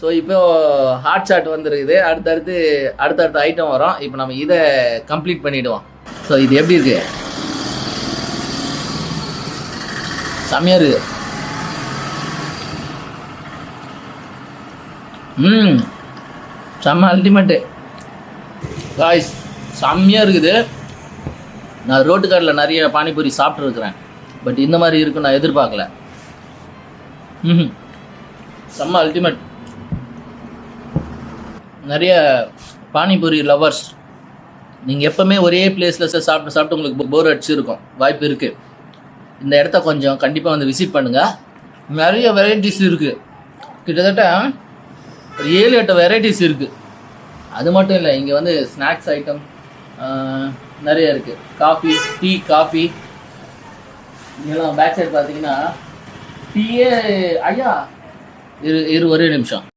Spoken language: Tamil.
ஸோ இப்போ ஹாட் சாட் வந்துருக்குது. அடுத்தடுத்த ஐட்டம் வரும். இப்போ நம்ம இதை கம்ப்ளீட் பண்ணிவிடுவோம். ஸோ இது எப்படி இருக்கு? செம்மையாக இருக்குது. செம்ம அல்டிமேட்டு காய்ஸ், செம்மையாக இருக்குது. நான் ரோட்டு கடையில் நிறைய பானிபூரி சாப்பிட்ருக்குறேன், பட் இந்த மாதிரி இருக்குன்னு நான் எதிர்பார்க்கல. செம்ம அல்டிமேட். நிறைய பானிபூரி லவர்ஸ், நீங்கள் எப்போவுமே ஒரே பிளேஸில் சாப்பிட்டு உங்களுக்கு போர் அடிச்சிருக்கும், வாய்ப்பு இருக்குது. இந்த இடத்த கொஞ்சம் கண்டிப்பாக வந்து விசிட் பண்ணுங்கள். நிறைய வெரைட்டிஸ் இருக்குது. கிட்டத்தட்ட ஒரு 7-8 வெரைட்டிஸ் இருக்குது. அது மட்டும் இல்லை, இங்கே வந்து ஸ்நாக்ஸ் ஐட்டம் நிறைய இருக்குது. காஃபி இதெல்லாம் பேக் சைடு பார்த்தீங்கன்னா டீயே. ஐயா ஒரே நிமிஷம்.